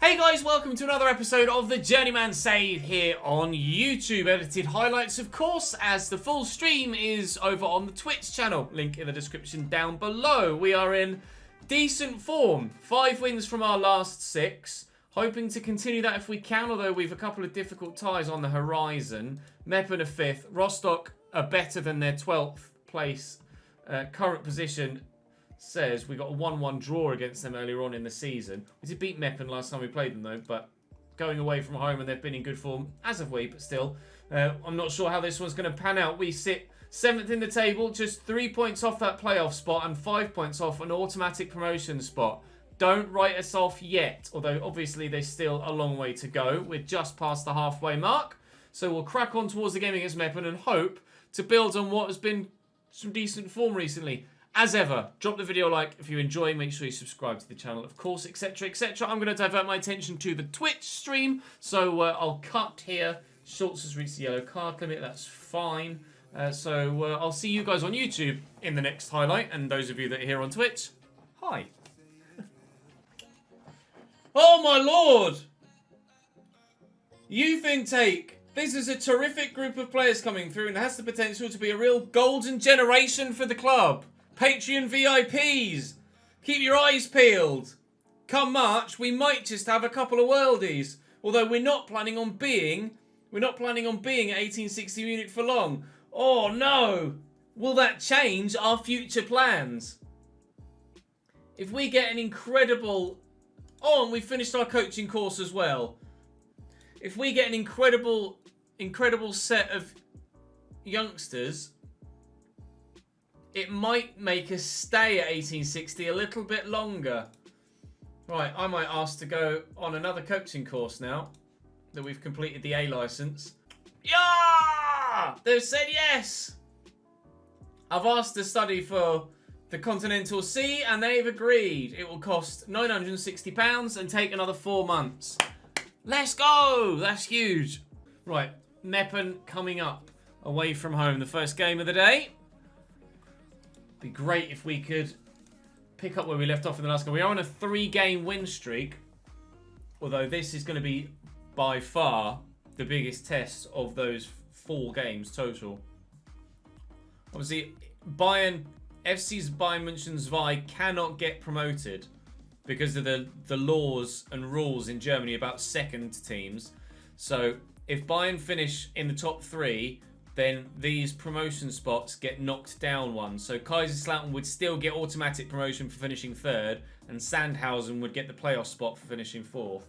Hey guys, welcome to another episode of the Journeyman Save here on YouTube. Edited highlights, of course, as the full stream is over on the Twitch channel. Link in the description down below. We are in decent form. 5 wins from our last 6. Hoping to continue that if we can, although we've a couple of difficult ties on the horizon. Meppen are 5th. Rostock are better than their 12th place current position. Says we got a 1-1 draw against them earlier on in the season. We did beat Meppen last time we played them though, but going away from home and they've been in good form, as have we, but still. I'm not sure how this one's going to pan out. We sit 7th in the table, just 3 points off that playoff spot and 5 points off an automatic promotion spot. Don't write us off yet, although obviously there's still a long way to go. We're just past the halfway mark, so we'll crack on towards the game against Meppen and hope to build on what has been some decent form recently. As ever, drop the video a like if you enjoy. Make sure you subscribe to the channel, of course, etc, etc. I'm going to divert my attention to the Twitch stream, so I'll cut here. Schultz has reached the yellow card limit. That's fine. So I'll see you guys on YouTube in the next highlight. And those of you that are here on Twitch, hi. Oh, my lord. Youth intake. This is a terrific group of players coming through and has the potential to be a real golden generation for the club. Patreon VIPs, keep your eyes peeled. Come March, we might just have a couple of worldies. Although we're not planning on being at 1860 Munich for long. Oh no! Will that change our future plans? If we get an incredible... Oh, and we finished our coaching course as well. If we get an incredible set of youngsters, it might make us stay at 1860 a little bit longer. Right, I might ask to go on another coaching course now that we've completed the A license. Yeah! They've said yes! I've asked to study for the Continental C and they've agreed. It will cost £960 and take another 4 months. Let's go! That's huge. Right, Meppen coming up away from home. The first game of the day. Be great if we could pick up where we left off in the last game. We are on a 3-game win streak, although this is going to be by far the biggest test of those 4 games total. Obviously, FC's Bayern München cannot get promoted because of the laws and rules in Germany about second teams. So if Bayern finish in the top 3, then these promotion spots get knocked down one. So Kaiserslautern would still get automatic promotion for finishing 3rd, and Sandhausen would get the playoff spot for finishing 4th.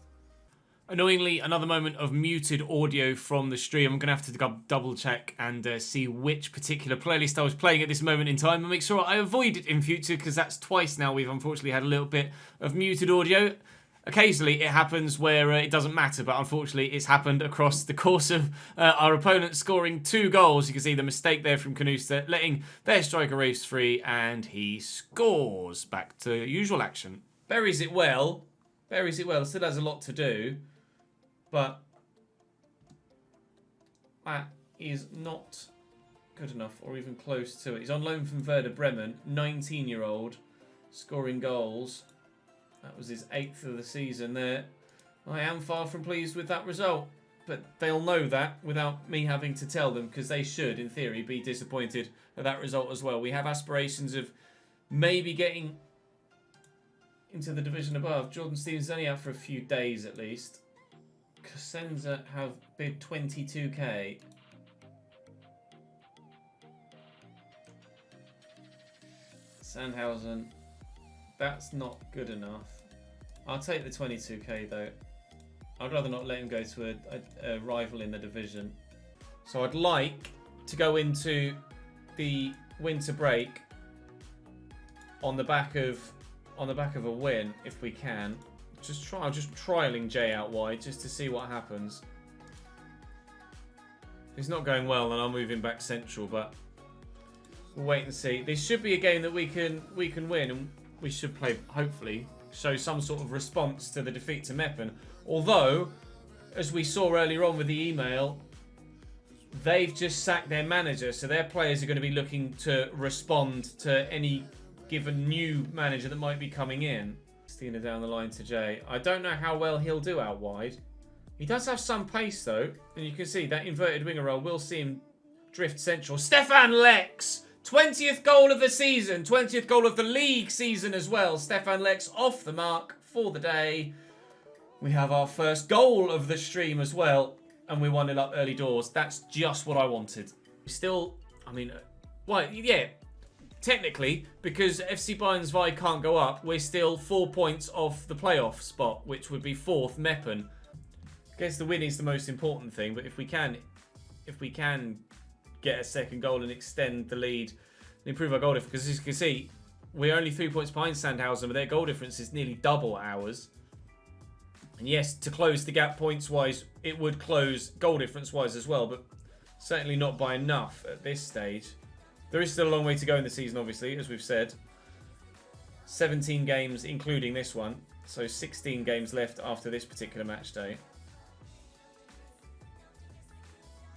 Annoyingly, another moment of muted audio from the stream. I'm going to have to double check and see which particular playlist I was playing at this moment in time and make sure I avoid it in future, because that's twice now we've unfortunately had a little bit of muted audio. Occasionally it happens where it doesn't matter, but unfortunately it's happened across the course of our opponent scoring 2 goals. You can see the mistake there from Canusta, letting their striker race free, and he scores. Back to usual action. Buries it well. Still has a lot to do, but that is not good enough or even close to it. He's on loan from Werder Bremen, 19-year-old, scoring goals. That was his 8th of the season there. I am far from pleased with that result, but they'll know that without me having to tell them, because they should, in theory, be disappointed at that result as well. We have aspirations of maybe getting into the division above. Jordan Stevens only out for a few days at least. Cosenza have bid 22k. Sandhausen. That's not good enough. I'll take the 22k though. I'd rather not let him go to a rival in the division. So I'd like to go into the winter break on the back of a win if we can. I'm just trialing Jay out wide just to see what happens. If it's not going well, then I'll move him back central, but we'll wait and see. This should be a game that we can win, and we should play, hopefully, show some sort of response to the defeat to Meppen. Although, as we saw earlier on with the email, they've just sacked their manager, so their players are going to be looking to respond to any given new manager that might be coming in. Stina down the line to Jay. I don't know how well he'll do out wide. He does have some pace, though. And you can see that inverted winger role. We'll see him drift central. Stefan Lex! 20th goal of the season. 20th goal of the league season as well. Stefan Lex off the mark for the day. We have our first goal of the stream as well. And we 1-0 up early doors. That's just what I wanted. Still, I mean, well, yeah. Technically, because FC Bayern's Vi can't go up, we're still 4 points off the playoff spot, which would be 4th Meppen. I guess the win is the most important thing, but if we can get a second goal and extend the lead and improve our goal difference, because as you can see, we're only 3 points behind Sandhausen, but their goal difference is nearly double ours. And yes, to close the gap points-wise, it would close goal difference-wise as well, but certainly not by enough at this stage. There is still a long way to go in the season, obviously, as we've said. 17 games, including this one. So 16 games left after this particular match day.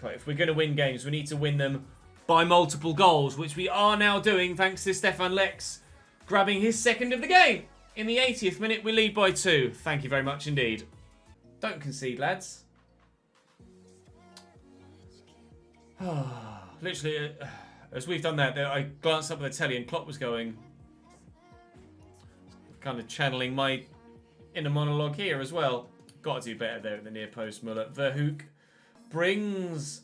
But if we're going to win games, we need to win them by multiple goals, which we are now doing thanks to Stefan Lex grabbing his second of the game. In the 80th minute, we lead by 2. Thank you very much indeed. Don't concede, lads. Literally... as we've done that, I glanced up at the telly and Klopp was going, kind of channeling my inner monologue here as well. Got to do better there at the near post, Muller. Verhoek brings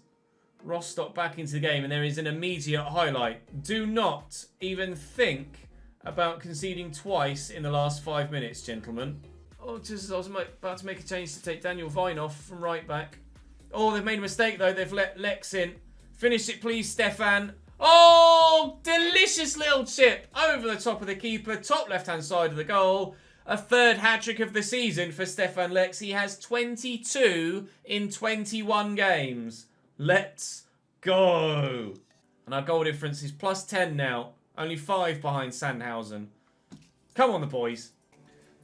Rostock back into the game, and there is an immediate highlight. Do not even think about conceding twice in the last 5 minutes, gentlemen. Oh, just I was about to make a change to take Daniel Vine off from right back. Oh, they've made a mistake though. They've let Lex in. Finish it, please, Stefan. Oh, delicious little chip over the top of the keeper, top left-hand side of the goal. A third hat-trick of the season for Stefan Lex. He has 22 in 21 games. Let's go. And our goal difference is plus 10 now. Only 5 behind Sandhausen. Come on, the boys.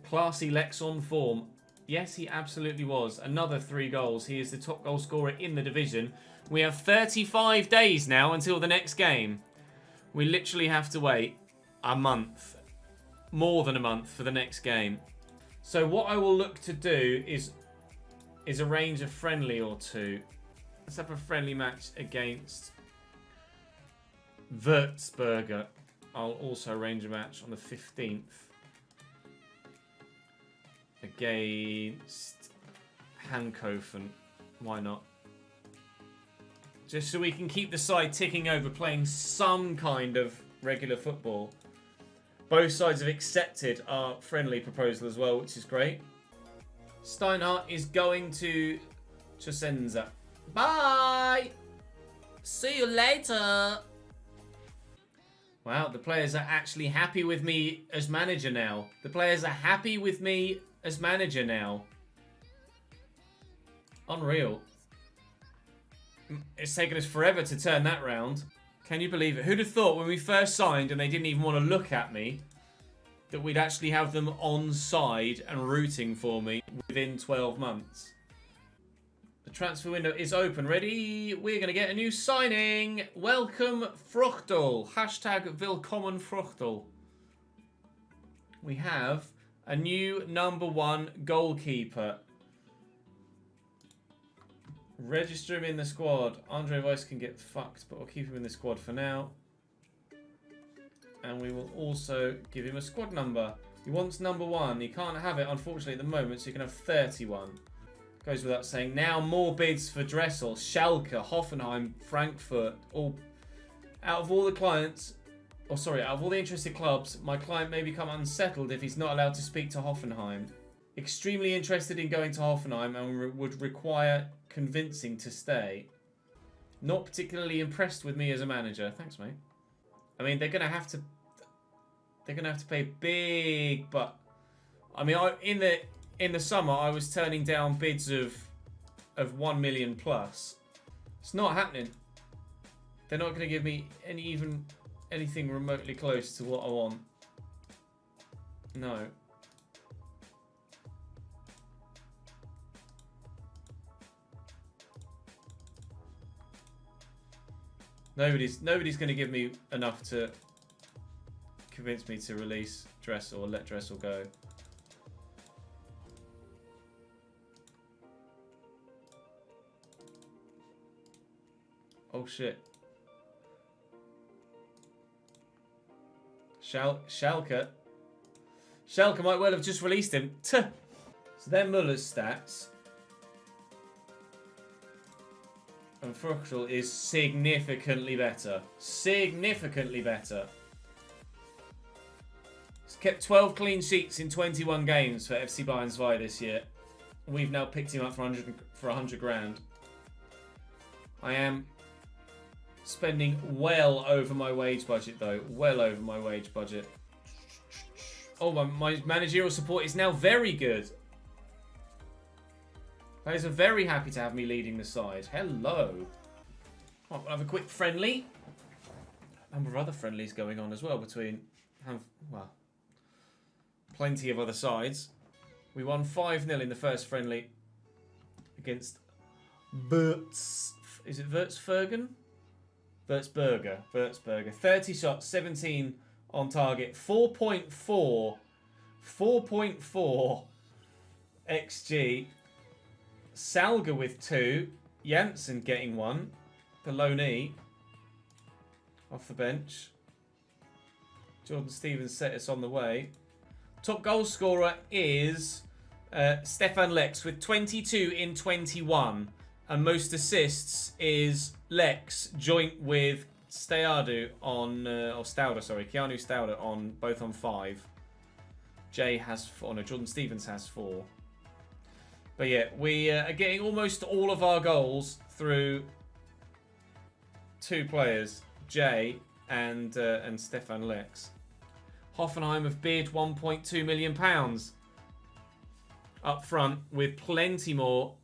Classy Lex on form. Yes, he absolutely was. Another 3 goals. He is the top goal scorer in the division. We have 35 days now until the next game. We literally have to wait a month. More than a month for the next game. So what I will look to do is arrange a friendly or two. Let's have a friendly match against Würzburger. I'll also arrange a match on the 15th. Against Hankofen. Why not? Just so we can keep the side ticking over, playing some kind of regular football. Both sides have accepted our friendly proposal as well, which is great. Steinhardt is going to Cosenza. Bye! See you later! Wow, the players are actually happy with me as manager now. The players are happy with me as manager now. Unreal. It's taken us forever to turn that round. Can you believe it? Who'd have thought when we first signed and they didn't even want to look at me that we'd actually have them on side and rooting for me within 12 months? The transfer window is open. Ready? We're going to get a new signing. Welcome, Fruchtel. Hashtag Willkommen Fruchtel. We have a new #1 goalkeeper. Register him in the squad. Andre Weiss can get fucked, but we'll keep him in the squad for now. And we will also give him a squad number. He wants #1. He can't have it, unfortunately, at the moment, so he can have 31. Goes without saying. Now more bids for Dressel, Schalke, Hoffenheim, Frankfurt. All out of all the clients, out of all the interested clubs, my client may become unsettled if he's not allowed to speak to Hoffenheim. Extremely interested in going to Hoffenheim and would require convincing to stay. Not particularly impressed with me as a manager. Thanks, mate. I mean, they're gonna have to pay big, but I mean, in the summer I was turning down bids of 1 million plus. It's not happening. They're not gonna give me anything remotely close to what I want. No. Nobody's going to give me enough to convince me to release Dressel or let Dressel go. Oh, shit. Schalke. Schalke might well have just released him. Tuh. So they're Muller's stats. And Fruchtel is significantly better. Significantly better. He's kept 12 clean sheets in 21 games for FC Bayern 2 this year. We've now picked him up for 100 grand. I am spending well over my wage budget, though. Well over my wage budget. Oh, my managerial support is now very good. Players are very happy to have me leading the side. Hello. Oh, we'll have a quick friendly. A number of other friendlies going on as well between... well, plenty of other sides. We won 5-0 in the first friendly against Würz. Is it Würzburgen? Würzburger. 30 shots, 17 on target. 4.4. 4.4 XG. Salga with 2. Janssen getting 1. The loanee. Off the bench. Jordan Stevens set us on the way. Top goal scorer is Stefan Lex with 22 in 21. And most assists is Lex joint with Keanu Stauder on both on 5. Jay has 4. No, Jordan Stevens has 4. But yeah, we are getting almost all of our goals through 2 players, Jay and Stefan Lex. Hoffenheim have bid £1.2 million up front with plenty more.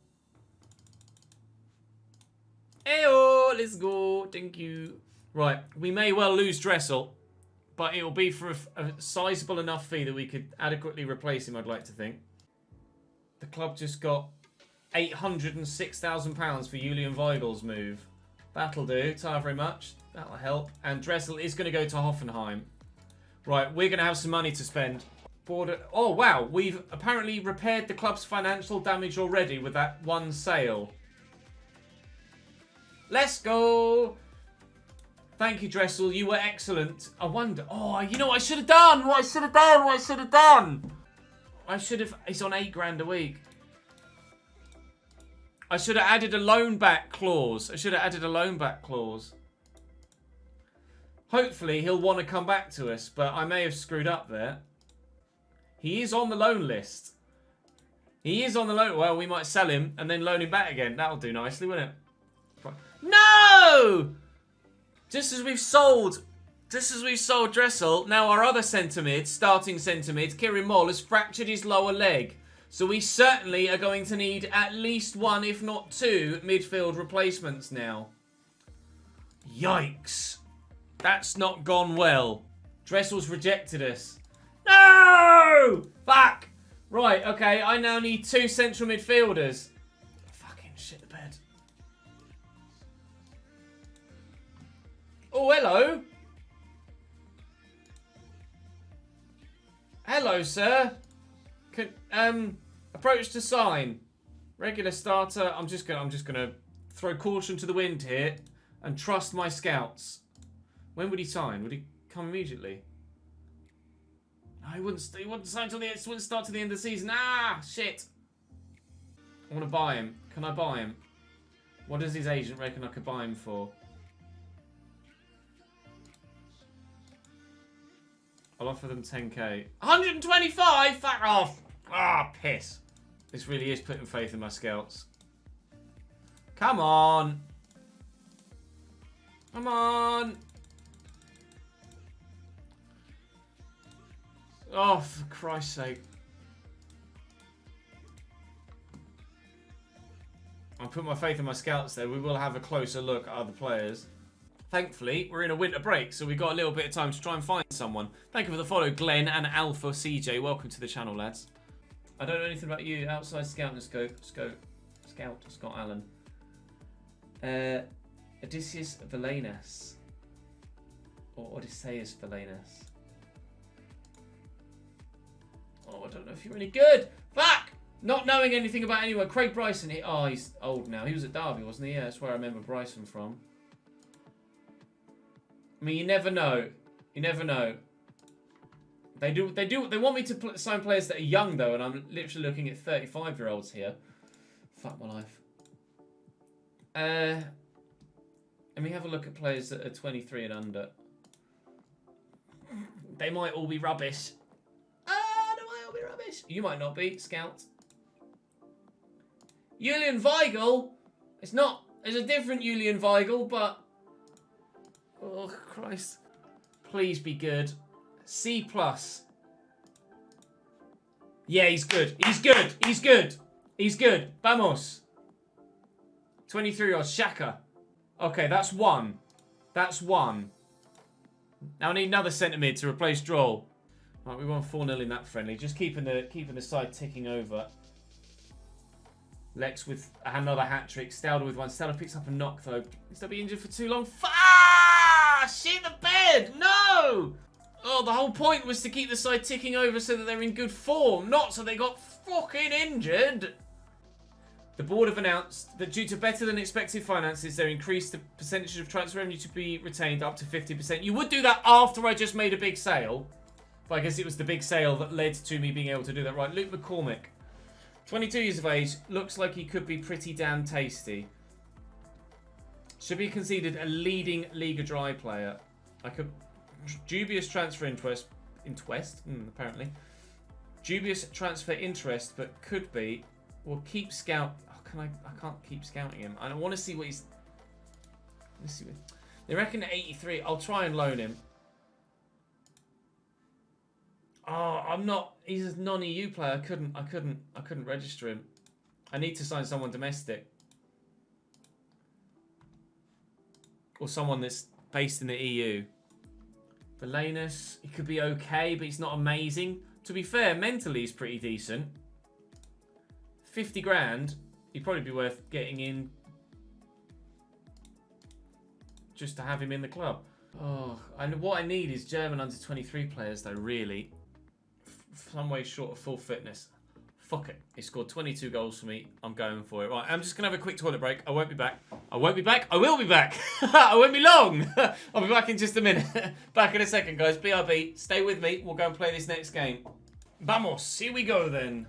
Heyo, let's go. Thank you. Right, we may well lose Dressel, but it will be for a sizable enough fee that we could adequately replace him, I'd like to think. The club just got £806,000 for Julian Weigel's move. That'll do. Thank very much. That'll help. And Dressel is going to go to Hoffenheim. Right, we're going to have some money to spend. Oh, wow. We've apparently repaired the club's financial damage already with that one sale. Let's go. Thank you, Dressel. You were excellent. I wonder. Oh, you know what I should have done? What I should have done? He's on 8 grand a week. I should have added a loan back clause. Hopefully he'll want to come back to us, but I may have screwed up there. He is on the loan list. Well, we might sell him and then loan him back again. That'll do nicely, won't it? No! Just as we've sold Dressel, now our other starting centre mid, Kieran Moll, has fractured his lower leg. So we certainly are going to need at least 1, if not 2, midfield replacements now. Yikes. That's not gone well. Dressel's rejected us. No! Fuck! Right, okay, I now need 2 central midfielders. Fucking shit the bed. Oh, hello. Hello, sir. Approach to sign. Regular starter. I'm just gonna throw caution to the wind here and trust my scouts. When would he sign? Would he come immediately? No, he wouldn't sign till the end. Wouldn't start till the end of the season. Ah, shit. I want to buy him. Can I buy him? What does his agent reckon I could buy him for? I'll offer them 10k. 125? Fuck off! Ah, piss. This really is putting faith in my scouts. Come on. Come on. Oh, for Christ's sake. I'll put my faith in my scouts there. We will have a closer look at other players. Thankfully, we're in a winter break, so we've got a little bit of time to try and find someone. Thank you for the follow, Glenn and Alpha CJ. Welcome to the channel, lads. I don't know anything about you. Outside scout and Scout Scott Allen. Odysseus Valenas. Or Odysseus Valenas. Oh, I don't know if you're any good. Fuck! Not knowing anything about anyone. Craig Bryson. Oh, he's old now. He was at Derby, wasn't he? Yeah, that's where I remember Bryson from. I mean, you never know. You never know. They want me to sign players that are young, though, and I'm literally looking at 35-year-olds here. Fuck my life. Let me have a look at players that are 23 and under. They might all be rubbish. They might all be rubbish. You might not be, Scout. Julian Weigl. It's not. It's a different Julian Weigl, but... Oh, Christ. Please be good. C+. Yeah, he's good. He's good. He's good. He's good. Vamos. 23-year-old Shaka. Okay, that's one. That's one. Now I need another centre mid to replace Droll. Right, we won 4-0 in that friendly. Just keeping the side ticking over. Lex with another hat-trick. Stauder with one. Stauder picks up a knock, though. He's not be injured for too long. Shit the bed! No! Oh, the whole point was to keep the side ticking over so that they're in good form, not so they got fucking injured. The board have announced that due to better than expected finances, they increased the percentage of transfer revenue to be retained up to 50%. You would do that after I just made a big sale. But I guess it was the big sale that led to me being able to do that. Right, Luke McCormick. 22 years of age. Looks like he could be pretty damn tasty. Should be considered a leading Liga Dry player. Dubious transfer interest. Apparently. Dubious transfer interest, but could be. We'll keep scout. Oh, I can't keep scouting him. I want to see what he's. Let's see. They reckon at 83. I'll try and loan him. Oh, I'm not. He's a non-EU player. I couldn't register him. I need to sign someone domestic. Or someone that's based in the EU. Belanus, he could be okay, but he's not amazing. To be fair, mentally he's pretty decent. 50 grand, he'd probably be worth getting in just to have him in the club. Oh, and what I need is German under 23 players though, really. Some way short of full fitness. Fuck it. He scored 22 goals for me. I'm going for it. Right, I'm just going to have a quick toilet break. I won't be back. I won't be back. I will be back. I won't be long. I'll be back in just a minute. Back in a second, guys. BRB. Stay with me. We'll go and play this next game. Vamos. Here we go, then.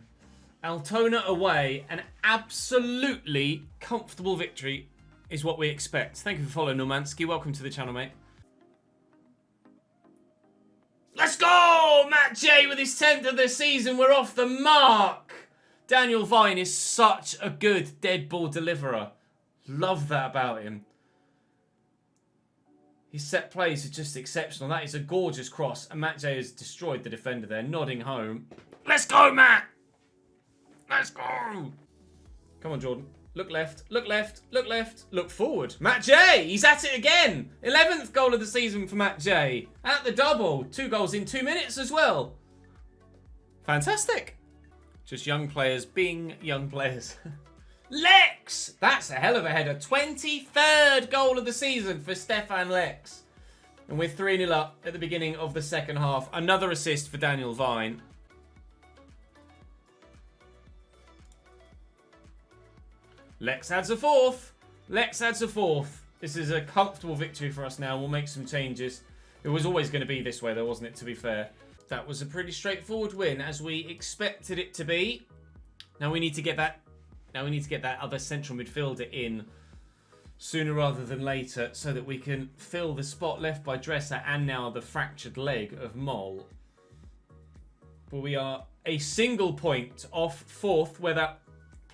Altona away. An absolutely comfortable victory is what we expect. Thank you for following, Normanski. Welcome to the channel, mate. Let's go! Matt J with his 10th of the season. We're off the mark. Daniel Vine is such a good dead ball deliverer. Love that about him. His set plays are just exceptional. That is a gorgeous cross. And Matt J has destroyed the defender there, nodding home. Let's go, Matt! Let's go! Come on, Jordan. Look left, look left, look left, look forward. Matt J, he's at it again. 11th goal of the season for Matt J. At the double. 2 goals in 2 minutes as well. Fantastic. Just young players being young players. Lex! That's a hell of a header. 23rd goal of the season for Stefan Lex. And we're 3-0 up at the beginning of the second half. Another assist for Daniel Vine. Lex adds a 4th. Lex adds a 4th. This is a comfortable victory for us now. We'll make some changes. It was always going to be this way, though, wasn't it, to be fair? That was a pretty straightforward win, as we expected it to be. Now we need to get that. Now we need to get that other central midfielder in sooner rather than later, so that we can fill the spot left by Dresser and now the fractured leg of Moll. But we are a single point off 4th, where that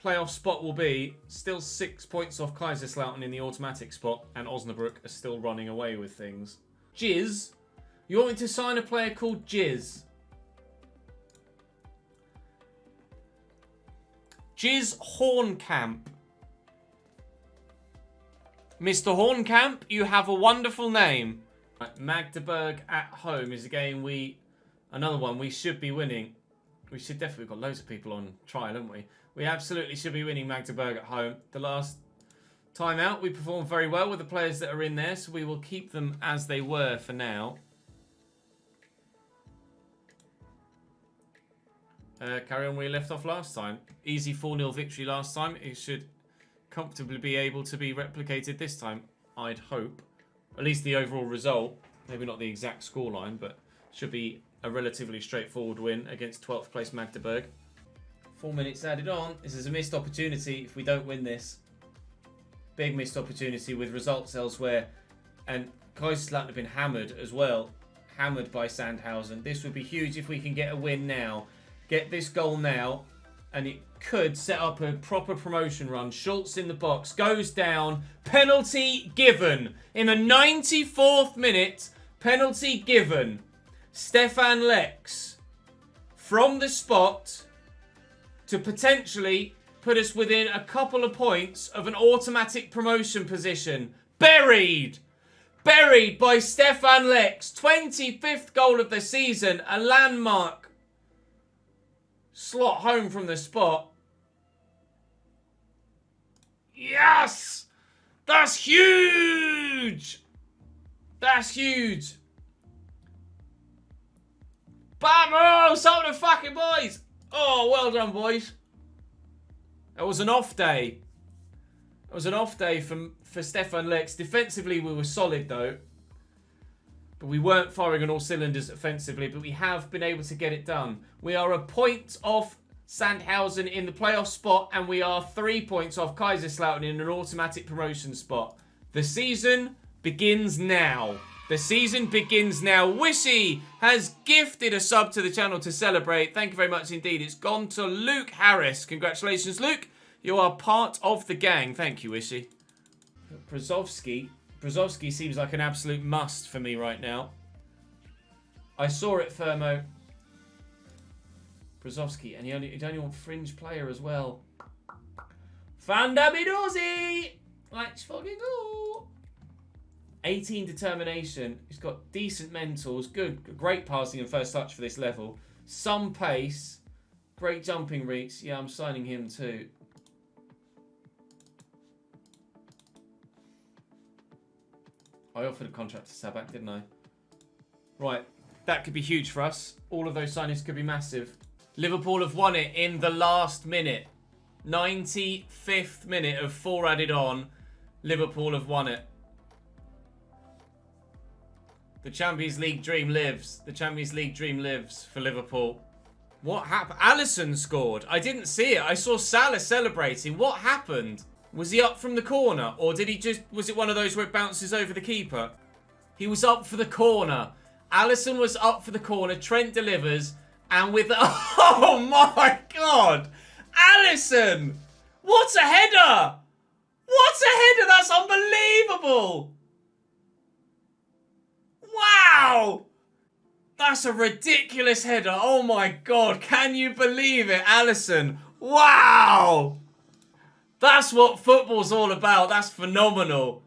playoff spot will be. Still 6 points off Kaiserslautern in the automatic spot, and Osnabrück are still running away with things. Jizz, you want me to sign a player called Jizz? Jizz Hornkamp. Mr. Hornkamp, you have a wonderful name. Right, Magdeburg at home is a game another one we should be winning. We should definitely, we've got loads of people on trial, haven't we? We absolutely should be winning Magdeburg at home. The last time out, we performed very well with the players that are in there, so we will keep them as they were for now. Carry on where you left off last time. Easy 4-0 victory last time. It should comfortably be able to be replicated this time, I'd hope. At least the overall result. Maybe not the exact scoreline, but should be a relatively straightforward win against 12th place Magdeburg. 4 minutes added on. This is a missed opportunity if we don't win this. Big missed opportunity with results elsewhere. And Kaiserslautern have been hammered as well. Hammered by Sandhausen. This would be huge if we can get a win now. Get this goal now. And it could set up a proper promotion run. Schultz in the box. Goes down. Penalty given. In the 94th minute, penalty given. Stefan Lex from the spot to potentially put us within a couple of points of an automatic promotion position. Buried! Buried by Stefan Lex. 25th goal of the season. A landmark. Slot home from the spot. Yes! That's huge! That's huge! Vamos! Some of the fucking boys! Oh, well done, boys. That was an off day. It was an off day for Stefan Lex. Defensively, we were solid, though. But we weren't firing on all cylinders offensively, but we have been able to get it done. We are a point off Sandhausen in the playoff spot, and we are 3 points off Kaiserslautern in an automatic promotion spot. The season begins now. The season begins now. Wishy has gifted a sub to the channel to celebrate. Thank you very much indeed. It's gone to Luke Harris. Congratulations, Luke. You are part of the gang. Thank you, Wishy. Brzozowski seems like an absolute must for me right now. I saw it, Firmo. Brzozowski, and you only want fringe player as well. Fandabidozi! Let's fucking go! 18 determination. He's got decent mentals. Good. Great passing and first touch for this level. Some pace. Great jumping reach. Yeah, I'm signing him too. I offered a contract to Sabak, didn't I? Right. That could be huge for us. All of those signings could be massive. Liverpool have won it in the last minute. 95th minute of 4 added on. Liverpool have won it. The Champions League dream lives. The Champions League dream lives for Liverpool. What happened? Alisson scored. I didn't see it. I saw Salah celebrating. What happened? Was he up from the corner? Or did he just... Was it one of those where it bounces over the keeper? He was up for the corner. Alisson was up for the corner. Trent delivers. And with... Oh my God! Alisson! What a header! What a header! That's unbelievable! Wow! That's a ridiculous header. Oh my God. Can you believe it, Alisson? Wow! That's what football's all about. That's phenomenal.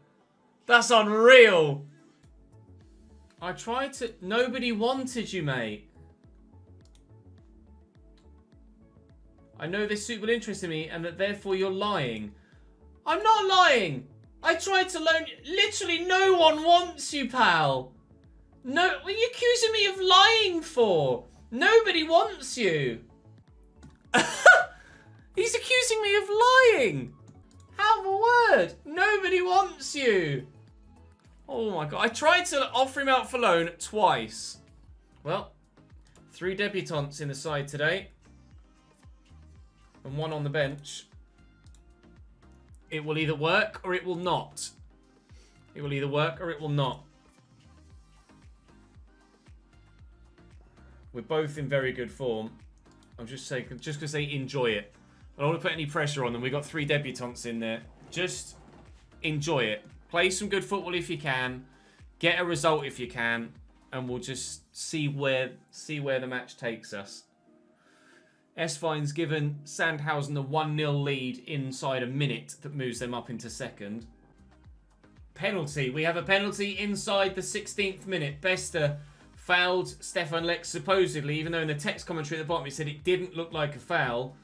That's unreal. I tried to... Nobody wanted you, mate. I know this suit will interest me and that therefore you're lying. I'm not lying. I tried to loan you. Literally no one wants you, pal. No, what are you accusing me of lying for? Nobody wants you. He's accusing me of lying. Have a word. Nobody wants you. Oh my God. I tried to offer him out for loan twice. Well, 3 debutantes in the side today. And 1 on the bench. It will either work or it will not. It will either work or it will not. We're both in very good form. I'm just saying, just because they enjoy it. I don't want to put any pressure on them. We've got 3 debutantes in there. Just enjoy it. Play some good football if you can. Get a result if you can. And we'll just see where the match takes us. Esvine's given Sandhausen a 1-0 lead inside a minute that moves them up into second. Penalty. We have a penalty inside the 16th minute. Bester fouled Stefan Lex supposedly, even though in the text commentary at the bottom it said it didn't look like a foul.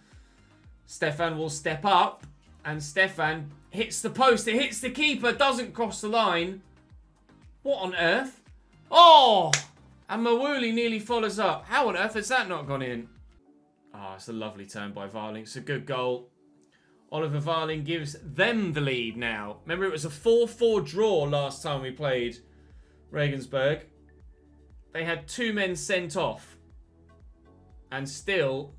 Stefan will step up, and Stefan hits the post. It hits the keeper, doesn't cross the line. What on earth? Oh! And Mawuli nearly follows up. How on earth has that not gone in? Oh, it's a lovely turn by Varling. It's a good goal. Oliver Varling gives them the lead now. Remember, it was a 4-4 draw last time we played Regensburg. They had 2 men sent off and still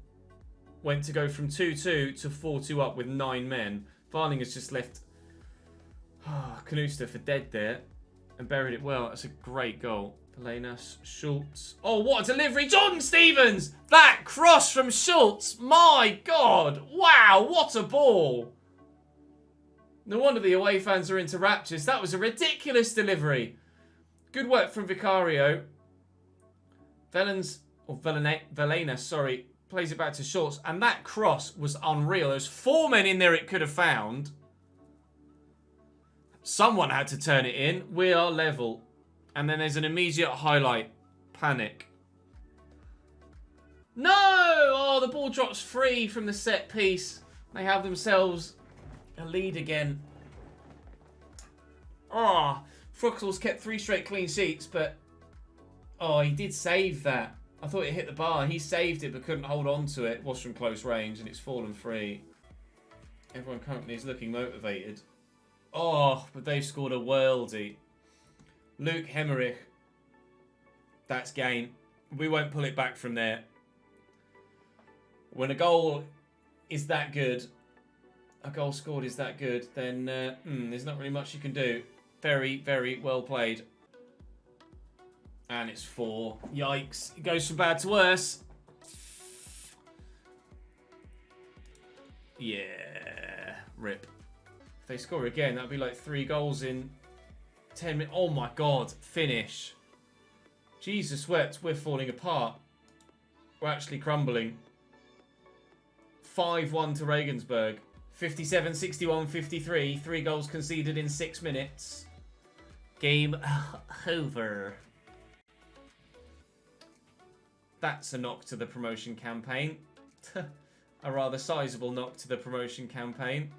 went to go from 2-2 to 4-2 up with 9 men. Varning has just left Knuster for dead there and buried it well. That's a great goal. Pelenas, Schultz. Oh, what a delivery. Jordan Stevens! That cross from Schultz. My God. Wow, what a ball. No wonder the away fans are into raptures. That was a ridiculous delivery. Good work from Vicario. Velenas, sorry, plays it back to Schultz. And that cross was unreal. There's 4 men in there it could have found. Someone had to turn it in. We are level. And then there's an immediate highlight. Panic. No! Oh, the ball drops free from the set piece. They have themselves a lead again. Oh, Fruxels kept 3 straight clean sheets, but... Oh, he did save that. I thought it hit the bar. He saved it, but couldn't hold on to it. Was from close range, and it's fallen free. Everyone currently is looking motivated. Oh, but they've scored a worldie. Luke Hemmerich. That's game. We won't pull it back from there. When a goal is that good, a goal scored is that good, then there's not really much you can do. Very, very well played. And it's 4. Yikes. It goes from bad to worse. Yeah. Rip. If they score again, that'd be like 3 goals in 10 minutes. Oh my God. Finish. Jesus wept. We're falling apart. We're actually crumbling. 5-1 to Regensburg. 57, 61, 53. 3 goals conceded in 6 minutes. Game over. That's a knock to the promotion campaign. A rather sizable knock to the promotion campaign.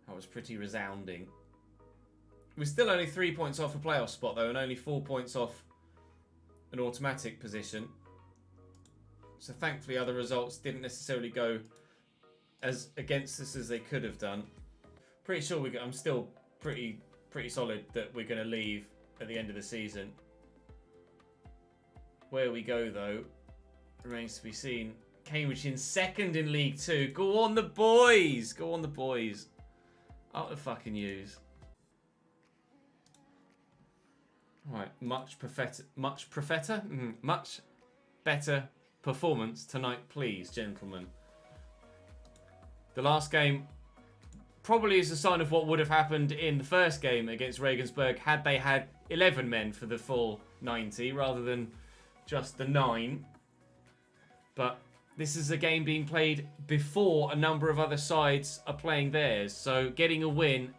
That was pretty resounding. We're still only 3 points off a playoff spot, though, and only 4 points off an automatic position. So thankfully other results didn't necessarily go as against us as they could have done. Pretty sure I'm still pretty solid that we're going to leave at the end of the season. Where we go, though, remains to be seen. Cambridge in 2nd in League 2. Go on the boys! Go on the boys. Up the fucking use. Right, much better performance tonight, please, gentlemen. The last game probably is a sign of what would have happened in the first game against Regensburg had they had 11 men for the full 90 rather than just the 9. But this is a game being played before a number of other sides are playing theirs. So getting a win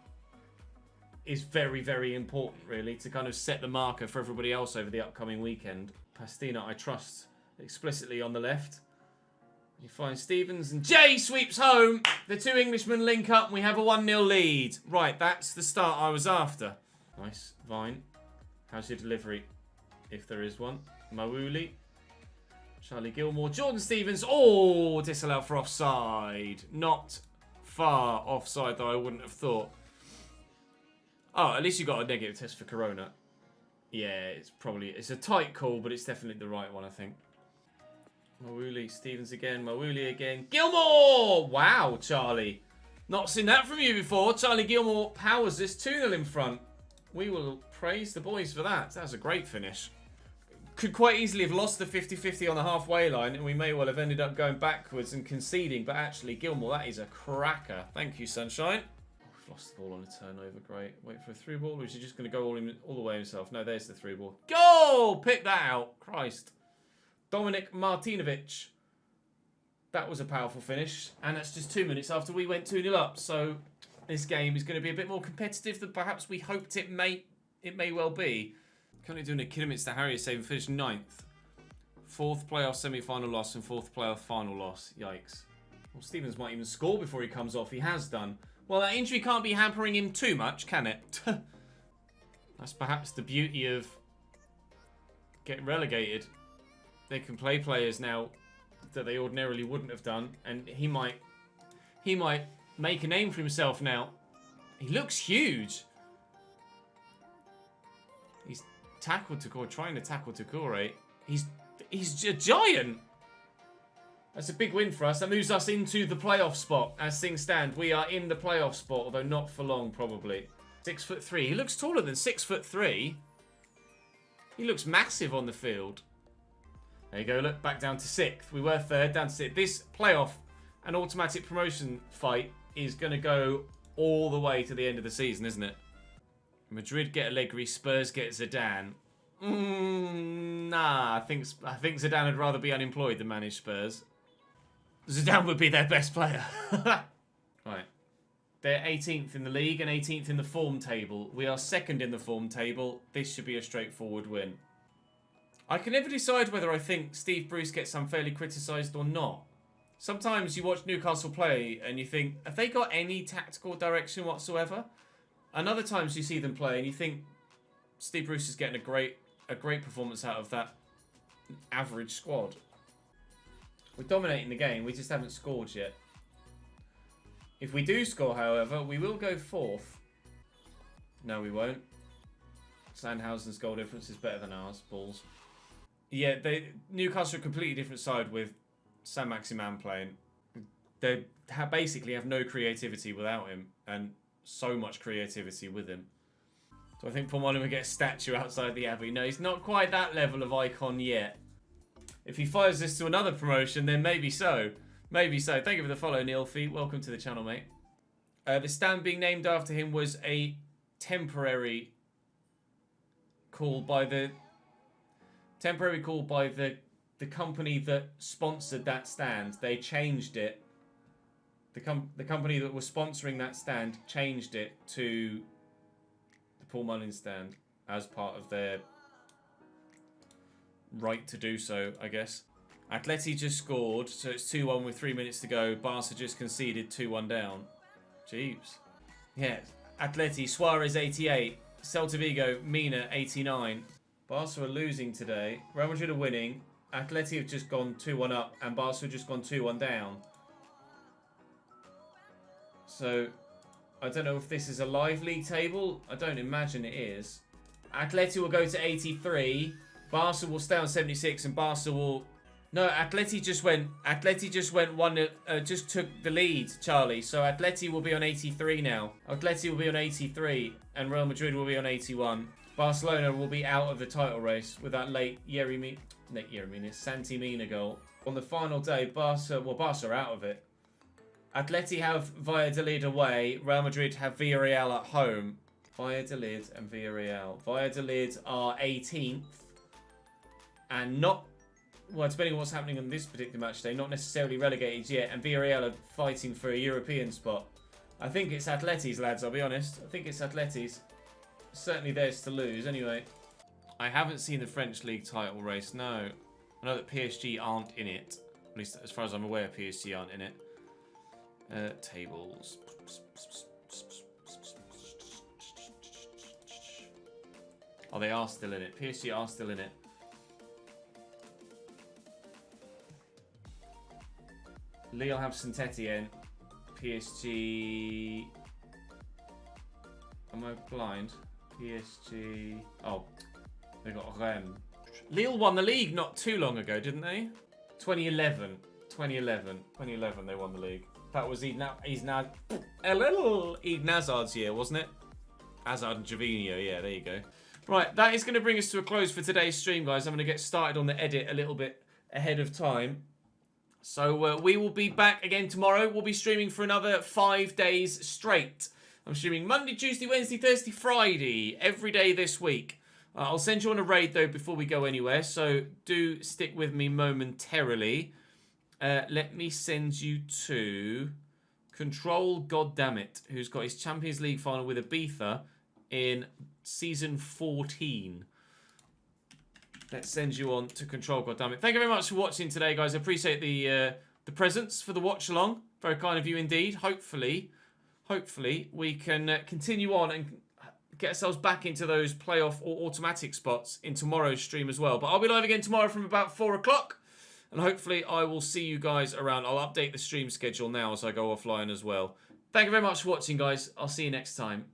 is very, very important, really, to kind of set the marker for everybody else over the upcoming weekend. Pastina, I trust explicitly on the left. You find Stevens and Jay sweeps home. The 2 Englishmen link up and we have a 1-0 lead. Right, that's the start I was after. Nice. Vine. How's your delivery? If there is one. Mawuli. Charlie Gilmore. Jordan Stevens. Oh, disallowed for offside. Not far offside, though I wouldn't have thought. Oh, at least you got a negative test for Corona. Yeah, it's a tight call, but it's definitely the right one, I think. Mawuli, Stevens again, Mawuli again. Gilmore! Wow, Charlie. Not seen that from you before. Charlie Gilmore powers this 2-0 in front. We will praise the boys for that. That was a great finish. Could quite easily have lost the 50-50 on the halfway line, and we may well have ended up going backwards and conceding, but actually, Gilmore, that is a cracker. Thank you, Sunshine. Oh, we've lost the ball on a turnover. Great. Wait for a through ball, or is he just going to go all the way himself? No, there's the through ball. Goal! Pick that out. Christ. Dominik Martinovic. That was a powerful finish. And that's just 2 minutes after we went 2-0 up. So this game is going to be a bit more competitive than perhaps we hoped it may well be. Currently doing a Kidderminster Harrier save and finished 9th. 4th playoff semi-final loss and 4th playoff final loss. Yikes. Well, Stevens might even score before he comes off. He has done. Well, that injury can't be hampering him too much, can it? That's perhaps the beauty of getting relegated. They can play players now that they ordinarily wouldn't have done, and he might make a name for himself now. He looks huge. He's tackle Takura, trying to tackle Takura. He's a giant. That's a big win for us. That moves us into the playoff spot. As things stand, we are in the playoff spot, although not for long, probably. 6'3". He looks taller than 6'3". He looks massive on the field. There you go. Look, back down to 6th. We were 3rd, down to 6th. This playoff and automatic promotion fight is going to go all the way to the end of the season, isn't it? Madrid get Allegri, Spurs get Zidane. Nah, I think Zidane would rather be unemployed than manage Spurs. Zidane would be their best player. Right. They're 18th in the league and 18th in the form table. We are 2nd in the form table. This should be a straightforward win. I can never decide whether I think Steve Bruce gets unfairly criticised or not. Sometimes you watch Newcastle play and you think, have they got any tactical direction whatsoever? And other times you see them play and you think Steve Bruce is getting a great performance out of that average squad. We're dominating the game, we just haven't scored yet. If we do score, however, we will go 4th. No, we won't. Sandhausen's goal difference is better than ours. Balls. Yeah, Newcastle are a completely different side with Saint-Maximin playing. They basically have no creativity without him, and so much creativity with him. So I think Pomona will get a statue outside the Abbey. No, he's not quite that level of icon yet. If he fires this to another promotion, then maybe so. Maybe so. Thank you for the follow, Neilfeet. Welcome to the channel, mate. The stand being named after him was a temporary call by the company that sponsored that stand. They changed it. The company that was sponsoring that stand changed it to the Paul Mullins stand as part of their right to do so, I guess. Atleti just scored, so it's 2-1 with 3 minutes to go. Barca just conceded 2-1 down. Jeeves. Yeah, Atleti, Suarez 88, Celta Vigo, Mina 89. Barca are losing today. Real Madrid are winning. Atleti have just gone 2-1 up, and Barca have just gone 2-1 down. So, I don't know if this is a live league table. I don't imagine it is. Atleti will go to 83. Barca will stay on 76, and Barca will... No, Atleti just went 1, just took the lead, Charlie. So Atleti will be on 83 now. Atleti will be on 83, and Real Madrid will be on 81. Barcelona will be out of the title race with that late Santi Mina goal. On the final day, Barca are out of it. Atleti have Valladolid away. Real Madrid have Villarreal at home. Valladolid and Villarreal. Valladolid are 18th. And not... Well, depending on what's happening on this particular match day, not necessarily relegated yet. And Villarreal are fighting for a European spot. I think it's Atleti's, lads, I'll be honest. I think it's Atleti's. Certainly theirs to lose, anyway. I haven't seen the French League title race, no. I know that PSG aren't in it. At least as far as I'm aware, PSG aren't in it. Tables. Oh, they are still in it. PSG are still in it. Lille have Saint-Etienne. PSG... Am I blind? PSG... Oh, they got Rennes. Lille won the league not too long ago, didn't they? 2011 they won the league. That was Eden Hazard's year, wasn't it? Hazard and Javinho, yeah, there you go. Right, that is going to bring us to a close for today's stream, guys. I'm going to get started on the edit a little bit ahead of time. So we will be back again tomorrow. We'll be streaming for another 5 days straight. I'm streaming Monday, Tuesday, Wednesday, Thursday, Friday, every day this week. I'll send you on a raid, though, before we go anywhere, so do stick with me momentarily. Let me send you to Control Goddammit, who's got his Champions League final with Ibiza in Season 14. Let's send you on to Control Goddammit. Thank you very much for watching today, guys. I appreciate the presents for the watch-along. Very kind of you indeed. Hopefully we can continue on and get ourselves back into those playoff or automatic spots in tomorrow's stream as well. But I'll be live again tomorrow from about 4 o'clock. And hopefully I will see you guys around. I'll update the stream schedule now as I go offline as well. Thank you very much for watching, guys. I'll see you next time.